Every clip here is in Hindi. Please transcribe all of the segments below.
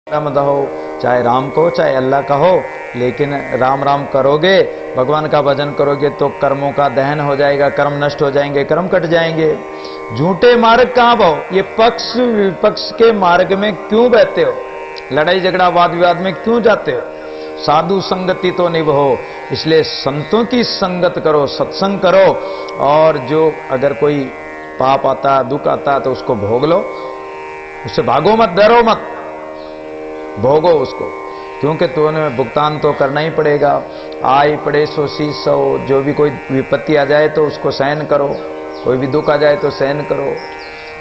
राम हो, चाहे राम को चाहे अल्लाह का हो, लेकिन राम राम करोगे, भगवान का भजन करोगे तो कर्मों का दहन हो जाएगा, कर्म नष्ट हो जाएंगे, कर्म कट जाएंगे। झूठे मार्ग कहां भाओ, ये पक्ष विपक्ष के मार्ग में क्यों बहते हो, लड़ाई झगड़ा वाद विवाद में क्यों जाते हो। साधु संगति तो निभो, इसलिए संतों की संगत करो, सत्संग करो, और जो अगर कोई पाप आता दुख आता तो उसको भोग लो, उससे भागो मत, डरो मत, भोगो उसको, क्योंकि तुम्हें भुगतान तो करना ही पड़ेगा। आय पड़े सो शीश सो, जो भी कोई विपत्ति आ जाए तो उसको सहन करो, कोई भी दुख आ जाए तो सहन करो,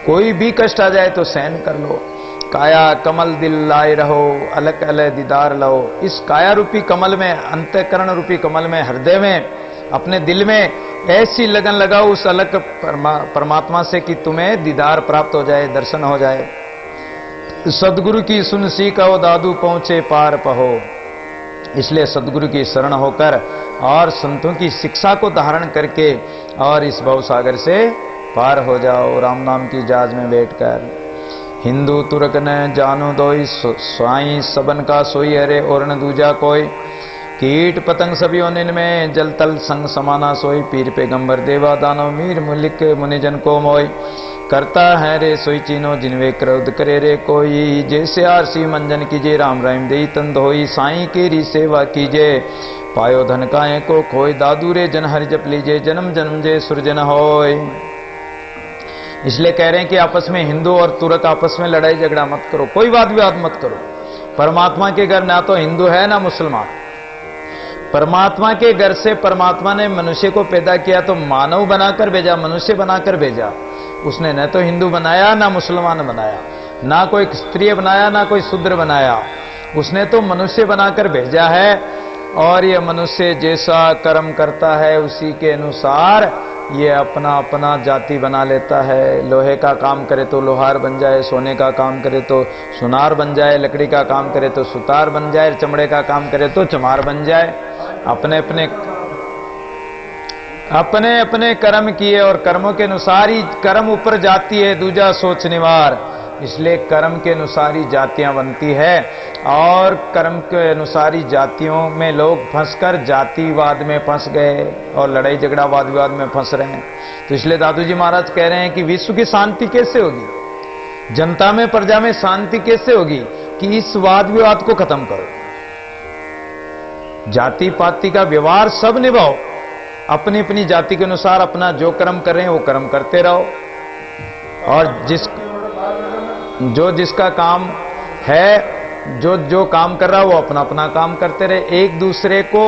कोई भी कष्ट आ जाए तो सहन कर लो। काया कमल दिल लाए रहो, अलग अलग दीदार लो। इस काया रूपी कमल में, अंतःकरण रूपी कमल में, हृदय में, अपने दिल में ऐसी लगन लगाओ उस अलग परमात्मा से कि तुम्हें दीदार प्राप्त हो जाए, दर्शन हो जाए। सदगुरु की सुन सी कहो, दादू पहुंचे पार पहो। इसलिए सदगुरु की शरण होकर और संतों की शिक्षा को धारण करके और इस भव सागर से पार हो जाओ, राम नाम की जहाज में बैठकर। हिंदू तुर्क न जानो दोई, स्वाई सबन का सोई हरे और न दूजा कोई। कीट पतंग सभी ओनिन में, जल तल संग समाना सोई। पीर पैगंबर देवा दानो, मीर मुलिक मुनिजन को मोई। करता है रे सोई चीनो, जिनवे क्रोध करे रे कोई। जैसे आरसी मंजन कीजे, राम राम दे तन धोई। साई केरी सेवा कीजे, पायो धन काए को खोई। दादू रे जन हरि जप लीजे, जन्म जन्म जे सुरजन होय। इसलिए कह रहे हैं कि आपस में हिंदू और तुर्क आपस में लड़ाई झगड़ा मत करो, कोई वाद विवाद मत करो। परमात्मा के घर ना तो हिंदू है ना मुसलमान। परमात्मा के घर से परमात्मा ने मनुष्य को पैदा किया तो मानव बनाकर भेजा, मनुष्य बनाकर भेजा। उसने न तो हिंदू बनाया ना मुसलमान बनाया, ना कोई स्त्री बनाया ना कोई शूद्र बनाया, उसने तो मनुष्य बनाकर भेजा है। और ये मनुष्य जैसा कर्म करता है उसी के अनुसार ये अपना अपना जाति बना लेता है। लोहे का काम करे तो लोहार बन जाए, सोने का काम करे तो सुनार बन जाए, लकड़ी का काम करे तो सुतार बन जाए, चमड़े का काम करे तो चमार बन जाए। अपने अपने कर्म किए और कर्मों के अनुसार ही कर्म ऊपर जाती है, दूजा सोच निवार। इसलिए कर्म के अनुसार ही जातियां बनती है और कर्म के अनुसार ही जातियों में लोग फंसकर जातिवाद में फंस गए और लड़ाई झगड़ा वाद विवाद में फंस रहे हैं। तो इसलिए दादू जी महाराज कह रहे हैं कि विश्व की शांति कैसे होगी, जनता में प्रजा में शांति कैसे होगी, कि इस वाद विवाद को खत्म करो। जाति पाति का व्यवहार सब निभाओ, अपनी अपनी जाति के अनुसार अपना जो कर्म कर रहे हैं वो कर्म करते रहो, और जो जिसका काम है, जो काम कर रहा है वो अपना अपना काम करते रहे। एक दूसरे को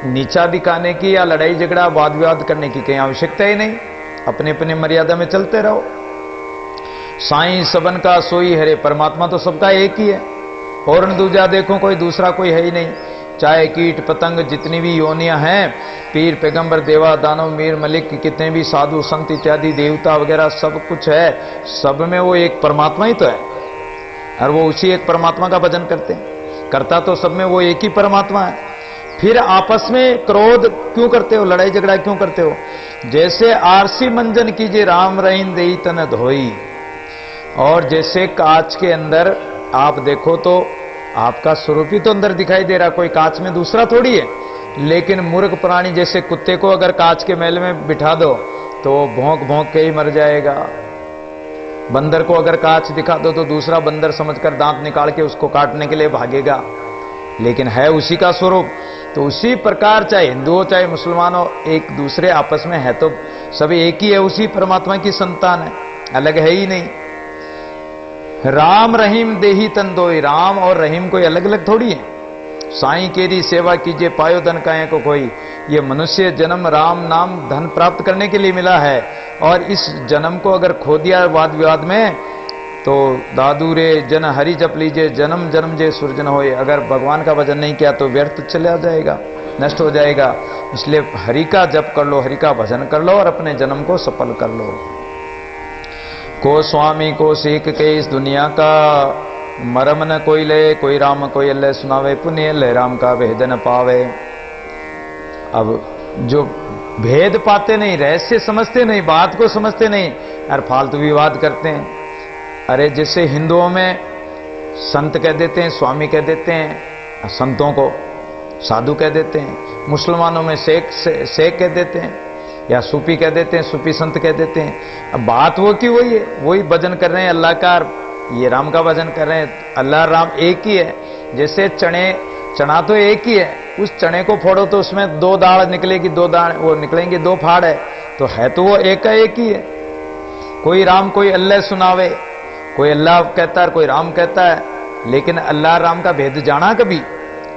नीचा दिखाने की या लड़ाई झगड़ा वाद विवाद करने की कहीं आवश्यकता ही नहीं, अपने अपने मर्यादा में चलते रहो। साईं सबन का सोई हरे, परमात्मा तो सबका एक ही है, और न दूजा देखो कोई दूसरा कोई है ही नहीं। चाहे कीट पतंग जितनी भी योनियां हैं, पीर पैगंबर देवा दानव मीर मलिक, कितने भी साधु संत इत्यादि देवता वगैरह सब कुछ है, सब में वो एक परमात्मा ही तो है, और वो उसी एक परमात्मा का भजन करते हैं। करता तो सब में वो एक ही परमात्मा है। फिर आपस में क्रोध क्यों करते हो, लड़ाई झगड़ा क्यों करते हो। जैसे आरसी मंजन कीजिए, राम रहीन देई तन धोई। और जैसे कांच के अंदर आप देखो तो आपका स्वरूप ही तो अंदर दिखाई दे रहा, कोई कांच में दूसरा थोड़ी है। लेकिन मूर्ख प्राणी जैसे कुत्ते को अगर कांच के महल में बिठा दो तो भौंक भौंक के ही मर जाएगा। बंदर को अगर कांच दिखा दो तो दूसरा बंदर समझकर दांत निकाल के उसको काटने के लिए भागेगा, लेकिन है उसी का स्वरूप। तो उसी प्रकार चाहे हिंदू हो चाहे मुसलमान हो, एक दूसरे आपस में है तो सभी एक ही है, उसी परमात्मा की संतान है, अलग है ही नहीं। राम रहीम देही तन दोई, राम और रहीम कोई अलग अलग थोड़ी है। साईं केरी सेवा कीजिए, पायो धन काहे को कोई। ये मनुष्य जन्म राम नाम धन प्राप्त करने के लिए मिला है, और इस जन्म को अगर खो दिया वाद विवाद में तो दादू रे जन हरि जप लीजिए, जन्म जन्म जे सुरजन होए। अगर भगवान का भजन नहीं किया तो व्यर्थ चला जाएगा, नष्ट हो जाएगा। इसलिए हरि का जप कर लो, हरि का भजन कर लो और अपने जन्म को सफल कर लो। को स्वामी को सीख के इस दुनिया का, मरम न कोई ले, कोई राम कोई अल्लाह सुनावे। पुण्य ले राम का भेद न पावे। अब जो भेद पाते नहीं, रहस्य समझते नहीं, बात को समझते नहीं, और फालतू विवाद करते हैं। अरे जैसे हिंदुओं में संत कह देते हैं, स्वामी कह देते हैं, संतों को साधु कह देते हैं। मुसलमानों में शेख कह देते हैं, या सूफी कह देते हैं, सूफी संत कह देते हैं। अब बात वो की वही है, वही भजन कर रहे हैं अल्लाह का, ये राम का भजन कर रहे हैं। अल्लाह राम एक ही है। जैसे चना तो एक ही है, उस चने को फोड़ो तो उसमें दो दाढ़ निकलेगी, दो दाढ़ वो निकलेंगे, दो फाड़ है तो वो एक का एक ही है। कोई राम कोई अल्लाह सुनावे, कोई अल्लाह कहता है कोई राम कहता है, लेकिन अल्लाह राम का भेद जाना कभी?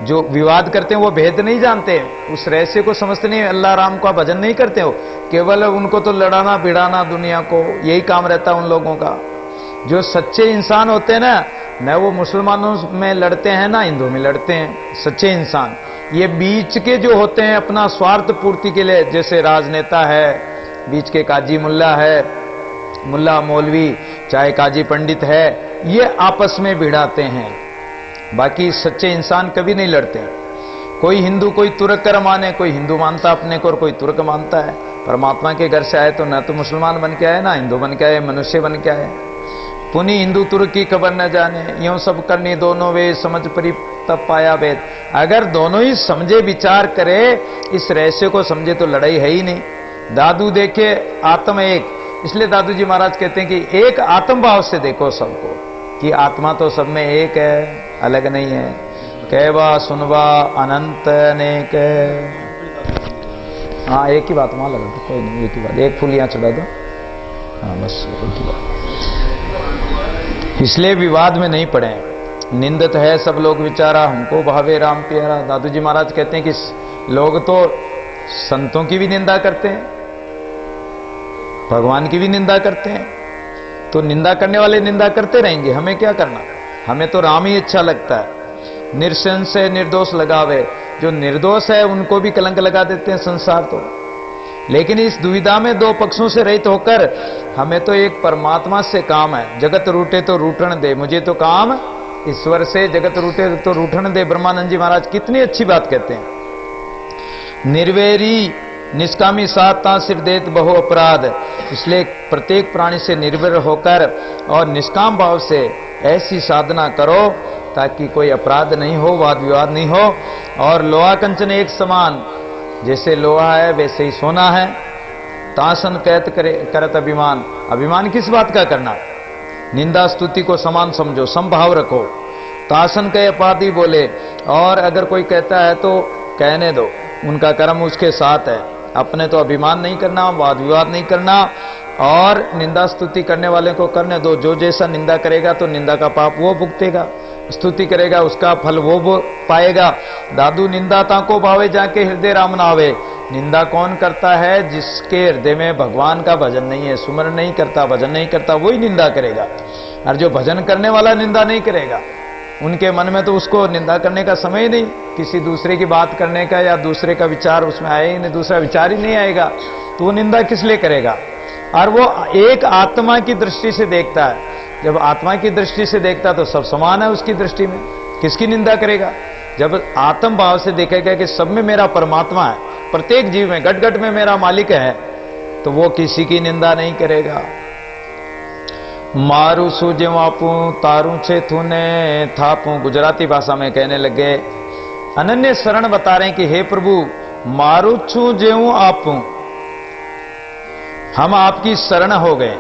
जो विवाद करते हैं वो भेद नहीं जानते, उस रहस्य को समझते नहीं, अल्लाह राम का भजन नहीं करते हो, केवल उनको तो लड़ाना भिड़ाना दुनिया को, यही काम रहता है उन लोगों का। जो सच्चे इंसान होते हैं ना, न वो मुसलमानों में लड़ते हैं ना हिंदू में लड़ते हैं। सच्चे इंसान ये बीच के जो होते हैं अपना स्वार्थ पूर्ति के लिए, जैसे राजनेता है, बीच के काजी मुल्ला है, मुल्ला मौलवी चाहे काजी पंडित है, ये आपस में भिड़ाते हैं। बाकी सच्चे इंसान कभी नहीं लड़ते हैं। कोई हिंदू कोई तुर्क कर माने, कोई हिंदू मानता अपने को और कोई तुर्क मानता है। परमात्मा के घर से आए तो न तो मुसलमान बन के आए, ना हिंदू बन के आए, मनुष्य बन के आए। पुनि हिंदू तुर्क की खबर न जाने, यूं सब करनी दोनों वे समझ परी तब पाया वेद। अगर दोनों ही समझे विचार करे, इस रहस्य को समझे तो लड़ाई है ही नहीं। दादू देखे आत्म एक, इसलिए दादू जी महाराज कहते हैं कि एक आत्म भाव से देखो सबको, कि आत्मा तो सब में एक है, अलग नहीं है। कहवा सुनवा अनंत अनेक है। हाँ एक ही बात वहां लगा दो, कोई नहीं, एक ही बात, एक फूल यहां चढ़ा दो। हाँ बस एक ही बात, इसलिए विवाद में नहीं पड़े। निंदत है सब लोग विचारा, हमको भावे राम प्यारा। दादू जी महाराज कहते हैं कि लोग तो संतों की भी निंदा करते हैं, भगवान की भी निंदा करते हैं, तो निंदा करने वाले निंदा करते रहेंगे, हमें क्या करना? हमें तो राम ही अच्छा लगता है। निरसंशय निर्दोष लगावे, जो निर्दोष है उनको भी कलंक लगा देते हैं संसार तो। लेकिन इस दुविधा में दो पक्षों से रहित होकर हमें तो एक परमात्मा से काम है। जगत रूठे तो रूठन दे, मुझे तो काम ईश्वर से, जगत रूठे तो रूठन दे। ब्रह्मानंद जी महाराज कितनी अच्छी बात कहते हैं। निर्वैरी निष्कामी साता सिर देत बहु अपराध। इसलिए प्रत्येक प्राणी से निर्भर होकर और निष्काम भाव से ऐसी साधना करो ताकि कोई अपराध नहीं हो, वाद विवाद नहीं हो। और लोहा कंचन एक समान, जैसे लोहा है वैसे ही सोना है। तासन कैत करत अभिमान, अभिमान किस बात का करना? निंदा स्तुति को समान समझो, समभाव रखो। तासन के अपादी बोले, और अगर कोई कहता है तो कहने दो, उनका कर्म उसके साथ है। अपने तो अभिमान नहीं करना, वाद विवाद नहीं करना, और निंदा स्तुति करने वाले को करने दो। जो जैसा निंदा करेगा तो निंदा का पाप वो भुगतेगा, स्तुति करेगा उसका फल वो पाएगा। दादू निंदाता को भावे जाके हृदय राम नावे। निंदा कौन करता है? जिसके हृदय में भगवान का भजन नहीं है, सुमरण नहीं करता, भजन नहीं करता, वही निंदा करेगा। और जो भजन करने वाला निंदा नहीं करेगा, उनके मन में तो उसको निंदा करने का समय ही नहीं, किसी दूसरे की बात करने का या दूसरे का विचार उसमें आए ही नहीं, दूसरा विचार ही नहीं आएगा, तो वो निंदा किस लिए करेगा? और वो एक आत्मा की दृष्टि से देखता है। जब आत्मा की दृष्टि से देखता तो सब समान है उसकी दृष्टि में, किसकी निंदा करेगा? जब आत्म भाव से देखेगा कि सब में मेरा परमात्मा है, प्रत्येक जीव में, गट गट में मेरा मालिक है, तो वो किसी की निंदा नहीं करेगा। मारू सूजेव आपू तारू छे थूने थापू, गुजराती भाषा में कहने लगे। अनन्य शरण बता रहे हैं कि हे प्रभु, मारू छू जेऊ आपू, हम आपकी शरण हो गए।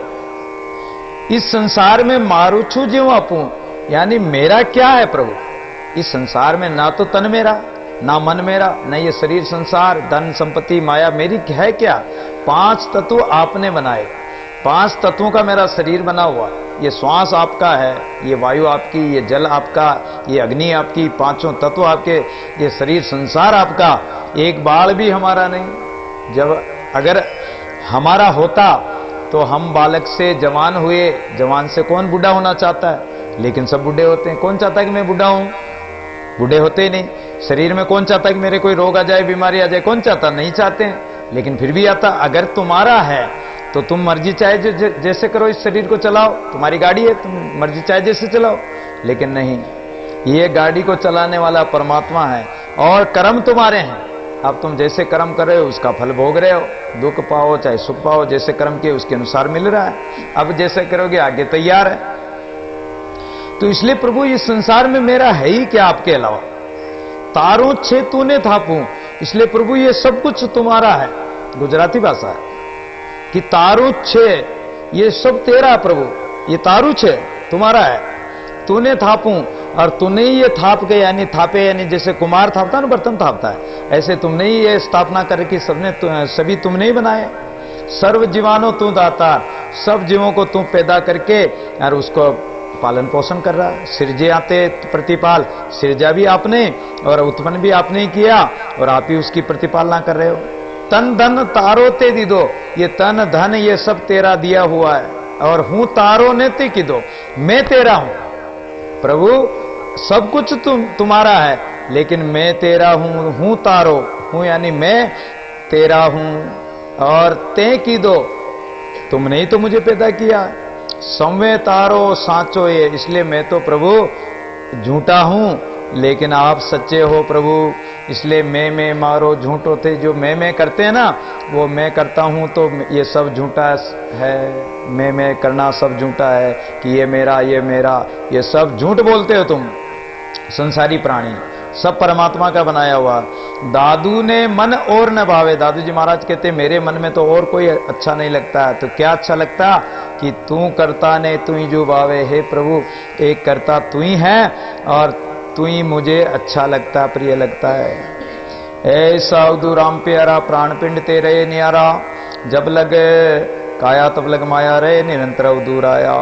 इस संसार में मारू छू जेऊ आपू, यानी मेरा क्या है प्रभु? इस संसार में ना तो तन मेरा, ना मन मेरा, ना ये शरीर संसार, धन संपत्ति माया मेरी है क्या? 5 तत्व आपने बनाए, 5 तत्वों का मेरा शरीर बना हुआ। ये श्वास आपका है, ये वायु आपकी, ये जल आपका, ये अग्नि आपकी, 5 तत्व आपके, ये शरीर संसार आपका। एक बाल भी हमारा नहीं। जब अगर हमारा होता तो हम बालक से जवान हुए। जवान से कौन बूढ़ा होना चाहता है? लेकिन सब बूढ़े होते हैं। कौन चाहता है कि मैं बूढ़ा हूं? बूढ़े होते ही नहीं। शरीर में कौन चाहता है कि मेरे कोई रोग आ जाए, बीमारी आ जाए? कौन चाहता? नहीं चाहते हैं, लेकिन फिर भी आता। अगर तुम्हारा है तो तुम मर्जी चाहे जैसे करो, इस शरीर को चलाओ। तुम्हारी गाड़ी है, तुम मर्जी चाहे जैसे चलाओ। लेकिन नहीं, ये गाड़ी को चलाने वाला परमात्मा है और कर्म तुम्हारे हैं। अब तुम जैसे कर्म कर रहे हो उसका फल भोग रहे हो। दुख पाओ चाहे सुख पाओ, जैसे कर्म किए उसके अनुसार मिल रहा है। अब जैसे करोगे आगे तैयार है। तो इसलिए प्रभु इस संसार में मेरा है ही क्या आपके अलावा? तारों छे तूने थापूं, इसलिए प्रभु ये सब कुछ तुम्हारा है। गुजराती भाषा है कि तारू छे ये सब तेरा प्रभु, ये तारू छे तुम्हारा है, तूने थापूं, और तूने ही ये थाप के यानी थापे, यानी जैसे कुमार थापता है ना, बर्तन थापता है, ऐसे तुमने ही ये स्थापना करके सभी तुमने ही बनाए। सर्व जीवानो तू दाता, सब जीवों को तू पैदा करके और उसको पालन पोषण कर रहा है। सिरजे आते प्रतिपाल, सिरजा भी आपने और उत्पन्न भी आपने ही किया, और आप ही उसकी प्रतिपालना कर रहे हो। तन धन तारो ते दी दो, ये तन धन ये सब तेरा दिया हुआ है, और हूं तारो ने ते की दो, मैं तेरा हूं। प्रभु सब कुछ तुम्हारा है, लेकिन मैं तेरा हूं तारो हूं, यानी मैं तेरा हूं, और ते की दो, तुमने ही तो मुझे पैदा किया। संवे तारो सांचो ये, इसलिए मैं तो प्रभु झूठा हूं, लेकिन आप सच्चे हो प्रभु, इसलिए मैं मारो झूठो थे। जो मैं करते हैं ना, वो मैं करता हूं तो ये सब झूठा है, मैं करना सब झूठा है कि ये मेरा, ये सब झूठ बोलते हो तुम संसारी प्राणी, सब परमात्मा का बनाया हुआ। दादू ने मन और न भावे, दादू जी महाराज कहते मेरे मन में तो और कोई अच्छा नहीं लगता है, तो क्या अच्छा लगता कि तू करता ने तू ही जो भावे। हे प्रभु, एक करता तू ही है, और तू ही मुझे अच्छा लगता, प्रिय लगता है। ऐसा अवधू राम प्यारा, प्राण पिंड तेरे न्यारा, जब लग काया तब लग माया रे, निरंतर अवधूर आया।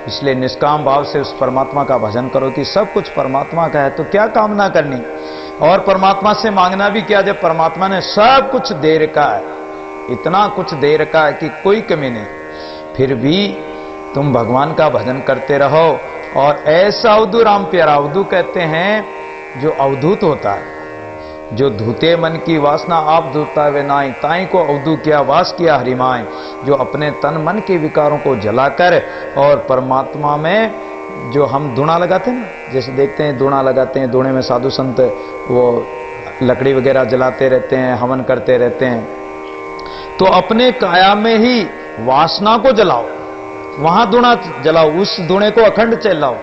इसलिए निष्काम भाव से उस परमात्मा का भजन करो कि सब कुछ परमात्मा का है, तो क्या कामना करनी, और परमात्मा से मांगना भी क्या, जब परमात्मा ने सब कुछ दे रखा है, इतना कुछ दे रखा है कि कोई कमी नहीं, फिर भी तुम भगवान का भजन करते रहो। और ऐसा अवधू राम प्यारा, अवधू कहते हैं जो अवधूत होता है, जो धूते मन की वासना आप धूता वे नाई, ताई को अवधू किया वास किया हरिमाए, जो अपने तन मन के विकारों को जलाकर और परमात्मा में जो हम धुना लगाते हैं ना, जैसे देखते हैं धुना लगाते हैं, धुने में साधु संत वो लकड़ी वगैरह जलाते रहते हैं, हवन करते रहते हैं, तो अपने काया में ही वासना को जलाओ, वहां धुना जलाओ, उस धुने को अखंड चलाओ।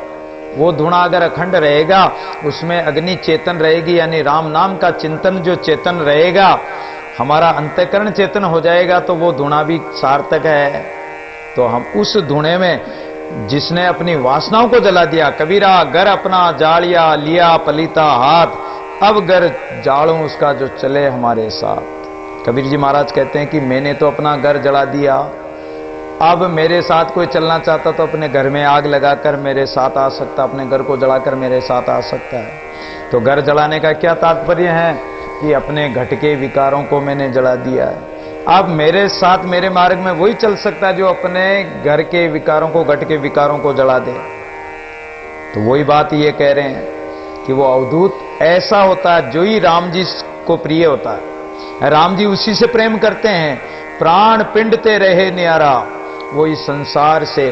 वो धुना अगर अखंड रहेगा, उसमें अग्नि चेतन रहेगी, यानी राम नाम का चिंतन जो चेतन रहेगा, हमारा अंतःकरण चेतन हो जाएगा, तो वो धुना भी सार्थक है। तो हम उस धुने में जिसने अपनी वासनाओं को जला दिया, कबीरा घर अपना जालिया लिया पलीता हाथ, अब घर जालूं उसका जो चले हमारे साथ। कबीर जी महाराज कहते हैं कि मैंने तो अपना घर जला दिया, अब मेरे साथ कोई चलना चाहता तो अपने घर में आग लगाकर मेरे साथ आ सकता, अपने घर को जलाकर मेरे साथ आ सकता है। तो घर जलाने का क्या तात्पर्य है कि अपने घट के विकारों को मैंने जला दिया है। अब मेरे साथ मेरे मार्ग में वही चल सकता है जो अपने घर के विकारों को, घट के विकारों को जला दे। तो वही बात ये कह रहे हैं कि वो अवधूत ऐसा होता है जो ही राम जी को प्रिय होता है, राम जी उसी से प्रेम करते हैं। प्राण पिंडते रहे न्यारा, वो इस संसार से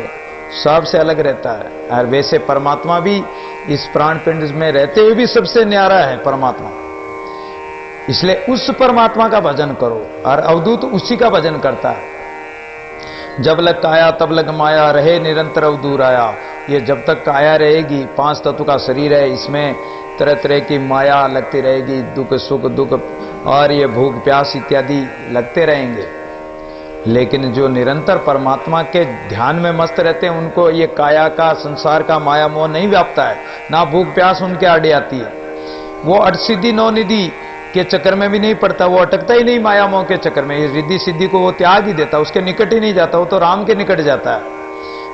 सबसे अलग रहता है, और वैसे परमात्मा भी इस प्राण पिंड में रहते हुए भी सबसे न्यारा है परमात्मा। इसलिए उस परमात्मा का भजन करो, और अवधूत उसी का भजन करता है। जब लग काया तब लग माया, रहे निरंतर अवधूर आया। ये जब तक काया रहेगी, 5 तत्व का शरीर है, इसमें तरह तरह की माया लगती रहेगी, दुख सुख दुख और ये भूख प्यास इत्यादि लगते रहेंगे। लेकिन जो निरंतर परमात्मा के ध्यान में मस्त रहते हैं, उनको ये काया का, संसार का माया मोह नहीं व्यापता है, ना भूख प्यास उनके आड़े आती है। वो अट सिद्धि नौ निधि के चक्कर में भी नहीं पड़ता, वो अटकता ही नहीं माया मोह के चक्कर में। ये रिद्धि सिद्धि को वो त्याग ही देता, उसके निकट ही नहीं जाता, वो तो राम के निकट जाता है।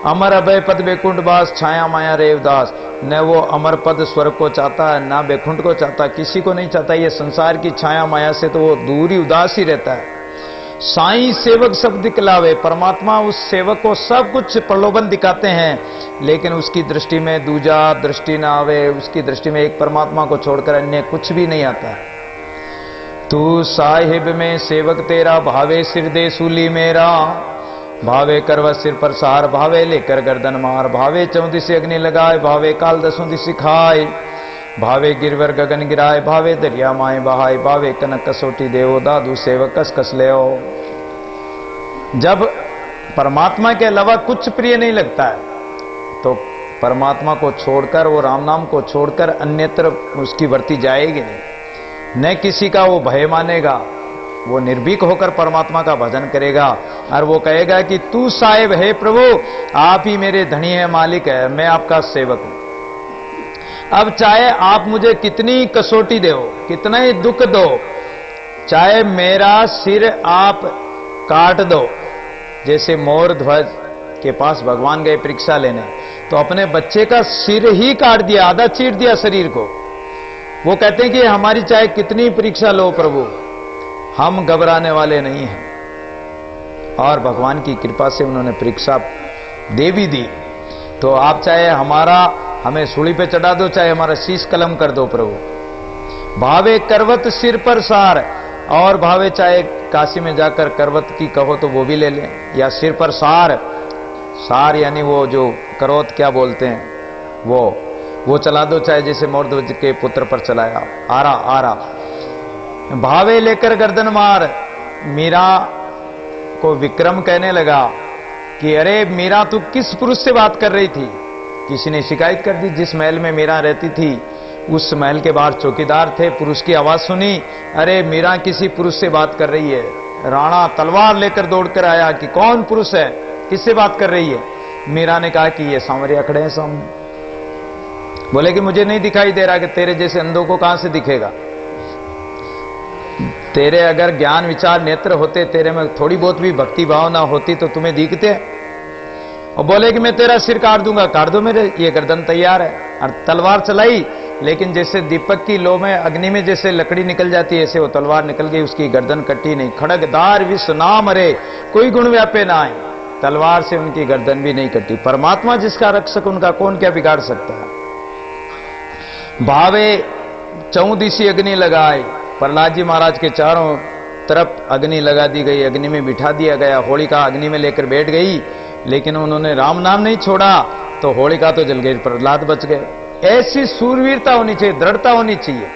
अमर अभय पद बैकुंठ बास, छाया माया रेवदास। न वो अमर पद स्वर्ग को चाहता है, ना बैकुंठ को चाहता, किसी को नहीं चाहता। ये संसार की छाया माया से तो वो दूर ही उदास ही रहता है। साईं सेवक सब दिखलावे, परमात्मा उस सेवक को सब कुछ प्रलोभन दिखाते हैं, लेकिन उसकी दृष्टि में दूजा दृष्टि ना आवे, उसकी दृष्टि में एक परमात्मा को छोड़कर अन्य कुछ भी नहीं आता। तू साहिब में सेवक तेरा, भावे सिर दे सूली मेरा। भावे करवा सिर पर सहार, भावे लेकर गर्दन मार। भावे 34 अग्नि लगाए, भावे काल 10 दिशा खाए। भावे गिरवर गगन गिराए, भावे दरिया माए बहाए। भावे कनक कसोटी देवो, दादू सेवक कस कस ले। जब परमात्मा के अलावा कुछ प्रिय नहीं लगता है, तो परमात्मा को छोड़कर, वो राम नाम को छोड़कर अन्यत्र उसकी वृत्ति जाएगी नहीं। न किसी का वो भय मानेगा, वो निर्भीक होकर परमात्मा का भजन करेगा और वो कहेगा कि तू साहेब है प्रभु, आप ही मेरे धनी है, मालिक है, मैं आपका सेवक हूं। अब चाहे आप मुझे कितनी कसौटी दो, कितना ही दुख दो, चाहे मेरा सिर आप काट दो। जैसे मोर ध्वज के पास भगवान गए परीक्षा लेने, तो अपने बच्चे का सिर ही काट दिया, आधा चीर दिया शरीर को। वो कहते हैं कि हमारी चाहे कितनी परीक्षा लो प्रभु, हम घबराने वाले नहीं हैं। और भगवान की कृपा से उन्होंने परीक्षा दे भी दी। तो आप चाहे हमें सूली पे चढ़ा दो, चाहे हमारा शीश कलम कर दो प्रभु। भावे करवत सिर पर सार, और भावे चाहे काशी में जाकर करवत की कहो तो वो भी ले लें, या सिर पर सार, सार यानी वो जो करवत क्या बोलते हैं वो चला दो, चाहे जैसे मोरध्वज के पुत्र पर चलाया, आरा आरा। भावे लेकर गर्दन मार। मीरा को विक्रम कहने लगा कि अरे मीरा, तू किस पुरुष से बात कर रही थी? किसी ने शिकायत कर दी, जिस महल में मीरा रहती थी उस महल के बाहर चौकीदार थे, पुरुष की आवाज सुनी, अरे मीरा किसी पुरुष से बात कर रही है। राणा तलवार लेकर दौड़कर आया कि कौन पुरुष है, किससे बात कर रही है? मीरा ने कहा कि ये सांवरिया खड़े हैं सामने। बोले कि मुझे नहीं दिखाई दे रहा, कि तेरे जैसे अंधों को कहां से दिखेगा? तेरे अगर ज्ञान विचार नेत्र होते, तेरे में थोड़ी बहुत भी भक्ति भावना होती तो तुम्हें दिखते। और बोले कि मैं तेरा सिर काट दूंगा। काट दो मेरे, ये गर्दन तैयार है। और तलवार चलाई, लेकिन जैसे दीपक की लो में अग्नि में जैसे लकड़ी निकल जाती है, ऐसे वो तलवार निकल गई, उसकी गर्दन कटी नहीं। खड़गदार विश्व नाम रे, कोई गुण व्यापे ना आए। तलवार से उनकी गर्दन भी नहीं कटी। परमात्मा जिसका रक्षक, उनका कौन क्या बिगाड़ सकता है? भावे चौदिशी अग्नि लगाए। प्रहलाद जी महाराज के चारों तरफ अग्नि लगा दी गई, अग्नि में बिठा दिया गया। होलिका अग्नि में लेकर बैठ गई, लेकिन उन्होंने राम नाम नहीं छोड़ा तो होलिका तो जल गई, प्रहलाद बच गए। ऐसी सूरवीरता होनी चाहिए, दृढ़ता होनी चाहिए।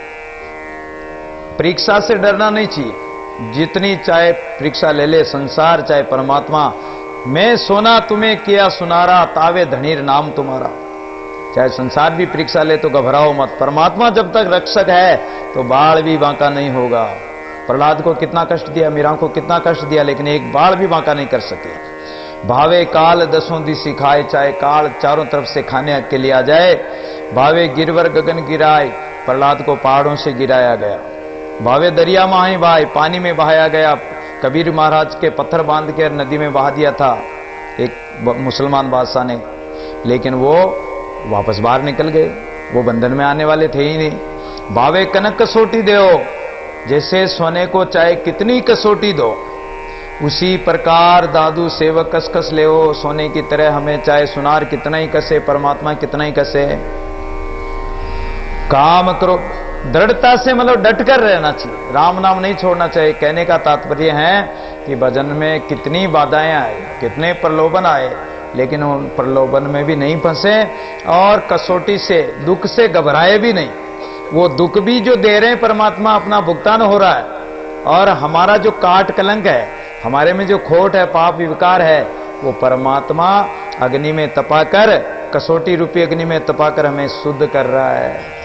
परीक्षा से डरना नहीं चाहिए। जितनी चाहे परीक्षा ले ले संसार चाहे परमात्मा। मैं सोना तुम्हें किया सुनारा, तावे धनीर नाम तुम्हारा। चाहे संसार भी परीक्षा ले तो घबराओ मत। परमात्मा जब तक रक्षक है तो बाढ़ भी बांका नहीं होगा। प्रहलाद को कितना कष्ट दिया, मीरा को कितना कष्ट दिया, लेकिन एक बाढ़ भी बांका नहीं कर सके। भावे काल दसों दिशा खाए, चाहे काल चारों तरफ से खाने के लिए आ जाए। भावे गिरवर गगन गिराए, प्रहलाद को पहाड़ों से गिराया गया। भावे दरिया माही भाई, पानी में बहाया गया। कबीर महाराज के पत्थर बांध के नदी में बहा दिया था एक मुसलमान बादशाह ने, लेकिन वो वापस बाहर निकल गए, वो बंधन में आने वाले थे ही नहीं। भावे कनक कसौटी दो, जैसे सोने को चाहे कितनी कसौटी दो, उसी प्रकार दादू सेवक कस कस ले। सोने की तरह हमें चाहे सुनार कितना ही कसे, परमात्मा कितना ही कसे। काम करो दृढ़ता से, मतलब डट कर रहना चाहिए, राम नाम नहीं छोड़ना चाहिए। कहने का तात्पर्य है कि भजन में कितनी बाधाएं आए, कितने प्रलोभन आए, लेकिन उन प्रलोभन में भी नहीं फंसे और कसौटी से दुख से घबराए भी नहीं। वो दुख भी जो दे रहे हैं परमात्मा, अपना भुगतान हो रहा है। और हमारा जो काट कलंक है, हमारे में जो खोट है, पाप विकार है, वो परमात्मा अग्नि में तपाकर, कसौटी रूपी अग्नि में तपाकर हमें शुद्ध कर रहा है।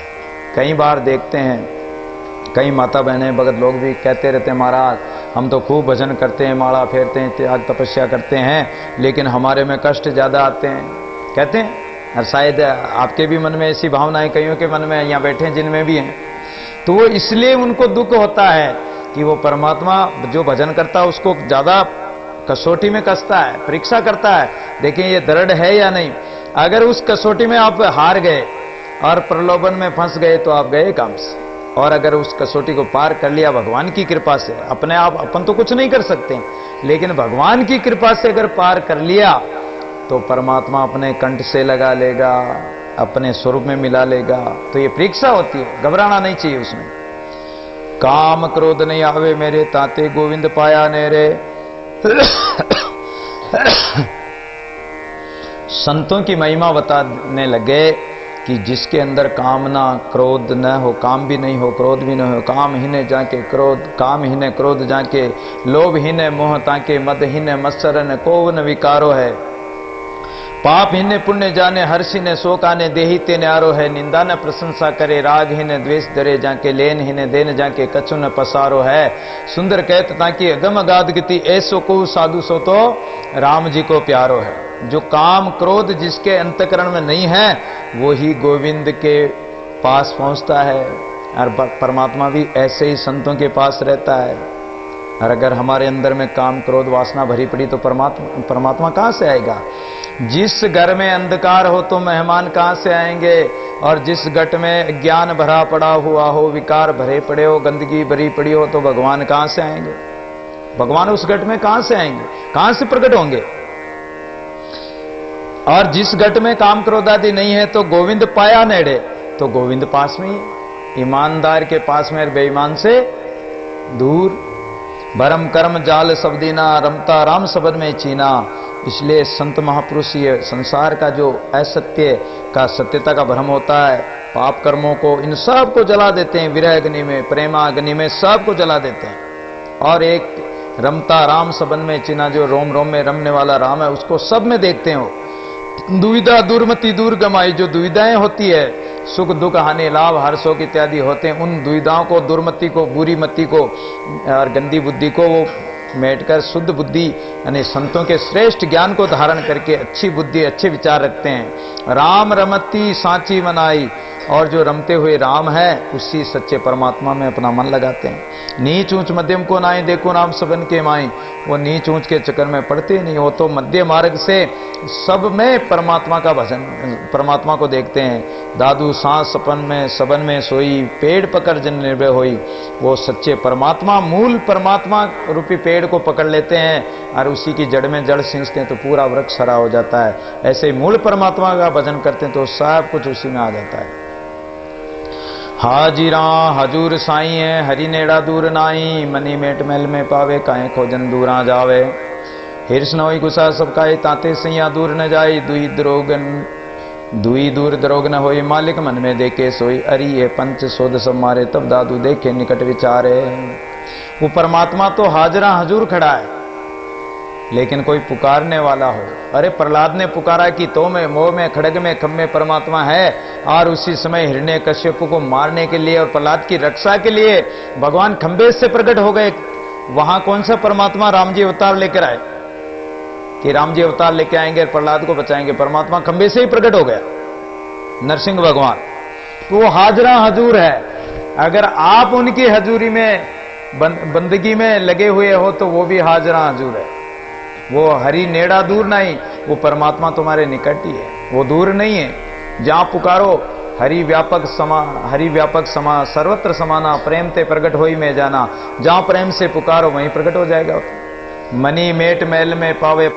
कई बार देखते हैं, कई माता बहनें भगत लोग भी कहते रहते हैं, महाराज हम तो खूब भजन करते हैं, माला फेरते हैं, त्याग तपस्या करते हैं, लेकिन हमारे में कष्ट ज्यादा आते हैं, कहते हैं। और शायद आपके भी मन में ऐसी भावनाएं, कईयों के मन में, यहाँ बैठे जिनमें भी हैं, तो वो इसलिए उनको दुख होता है कि वो परमात्मा जो भजन करता है उसको ज्यादा कसौटी में कसता है, परीक्षा करता है। देखिए ये दृढ़ है या नहीं। अगर उस कसौटी में आप हार गए और प्रलोभन में फंस गए तो आप गए काम से। और अगर उस कसौटी को पार कर लिया भगवान की कृपा से, अपने आप अपन तो कुछ नहीं कर सकते, लेकिन भगवान की कृपा से अगर पार कर लिया तो परमात्मा अपने कंठ से लगा लेगा, अपने स्वरूप में मिला लेगा। तो ये परीक्षा होती है, घबराना नहीं चाहिए उसमें। काम क्रोध नहीं आवे मेरे ताते, गोविंद पाया नेरे। संतों की महिमा बताने लगे कि जिसके अंदर कामना क्रोध न हो, काम भी नहीं हो, क्रोध भी न हो, काम हीने जाके क्रोध, काम हीने क्रोध जाके, लोभ हीने मोह ताके, मद हीने मत्सर न कोवन विकारो है। पाप हिने पुण्य जाने हर्षि ने शोक आने देही ते न्यारो है निंदा न प्रशंसा करे राग हिने द्वेष डरे जाके लेन हिने देन जाके कछु न पसारो है सुंदर कहत ताकि अगम अगाध गति ऐसो को साधु सो तो राम जी को प्यारो है। जो काम क्रोध जिसके अंतकरण में नहीं है वो ही गोविंद के पास पहुंचता है और परमात्मा भी ऐसे ही संतों के पास रहता है। और अगर हमारे अंदर में काम क्रोध वासना भरी पड़ी तो परमात्मा कहां से आएगा। जिस घर में अंधकार हो तो मेहमान कहां से आएंगे और जिस घट में ज्ञान भरा पड़ा हुआ हो विकार भरे पड़े हो गंदगी भरी पड़ी हो तो भगवान कहां से आएंगे। भगवान उस घट में कहां से आएंगे, कहां से प्रकट होंगे। और जिस घट में काम क्रोध आदि नहीं है तो गोविंद पाया नेड़े, तो गोविंद पास में ही, ईमानदार के पास में, बेईमान से दूर। भरम कर्म जाल सब दीना रमता राम सबद में चीना। इसलिए संत महापुरुष ये संसार का जो असत्य का सत्यता का भ्रम होता है, पाप कर्मों को इन सब को जला देते हैं, विरह अग्नि में प्रेमा अग्नि में सब को जला देते हैं। और एक रमता राम सबन में चीना, जो रोम रोम में रमने वाला राम है उसको सब में देखते हो। दुविधा दुर्मति दूर गमाई, जो दुविधाएं होती है सुख दुख हानि लाभ हर्षों इत्यादि होते हैं, उन दुविधाओं को दुर्मति को बुरी मति को और गंदी बुद्धि को वो मेटकर शुद्ध बुद्धि यानी संतों के श्रेष्ठ ज्ञान को धारण करके अच्छी बुद्धि अच्छे विचार रखते हैं। राम रमती सांची मनाई, और जो रमते हुए राम है उसी सच्चे परमात्मा में अपना मन लगाते हैं। नीच ऊंच मध्यम को नाई देखो नाम सबन के माई, वो नीच ऊंच के चक्कर में पड़ते नहीं हो तो मध्य मार्ग से सब में परमात्मा का भजन परमात्मा को देखते हैं। दादू सांस सपन में सबन में सोई पेड़ पकड़ जन निर्भय होई, वो सच्चे परमात्मा मूल परमात्मा रूपी पेड़ को पकड़ लेते हैं और उसी की जड़ में जड़ सींचते हैं तो पूरा वृक्ष हरा हो जाता है। ऐसे मूल परमात्मा का भजन करते हैं तो सब कुछ उसी में आ जाता है। हाजिरा हजूर साई है हरि नेड़ा दूर नाई, मनी मेट महल में पावे काहे खोजन दूरा जावे। हिर्स न होई गुस्सा सबकाए ताते सैया दूर न जाई, दुई दूर दरोग न होई मालिक मन में देखे सोई। अरि ये पंच सोद सब मारे तब दादू देखे निकट विचारे। वो परमात्मा तो हाजरा हजूर खड़ा है लेकिन कोई पुकारने वाला हो। अरे प्रहलाद ने पुकारा कि तो में मोह में खड़ग में खम में परमात्मा है, और उसी समय हिरण्यकश्यप को मारने के लिए और प्रहलाद की रक्षा के लिए भगवान खंबे से प्रकट हो गए। वहां कौन सा परमात्मा राम जी अवतार लेकर आए कि राम जी अवतार लेकर आएंगे प्रहलाद को बचाएंगे। परमात्मा खंबे से ही प्रकट हो गया नरसिंह भगवान, तो वो हाजरा हजूर है। अगर आप उनकी हजूरी में बंदगी में लगे हुए हो तो वो भी हाजरा हजूर है। वो हरि नेड़ा दूर नहीं, वो परमात्मा तुम्हारे निकट ही है, वो दूर नहीं है। जहां पुकारो हरि व्यापक समा सर्वत्र समाना, प्रेम ते प्रकट होई में जाना। जहां प्रेम से पुकारो वहीं प्रकट हो जाएगा। मनी मेट मैल में पावे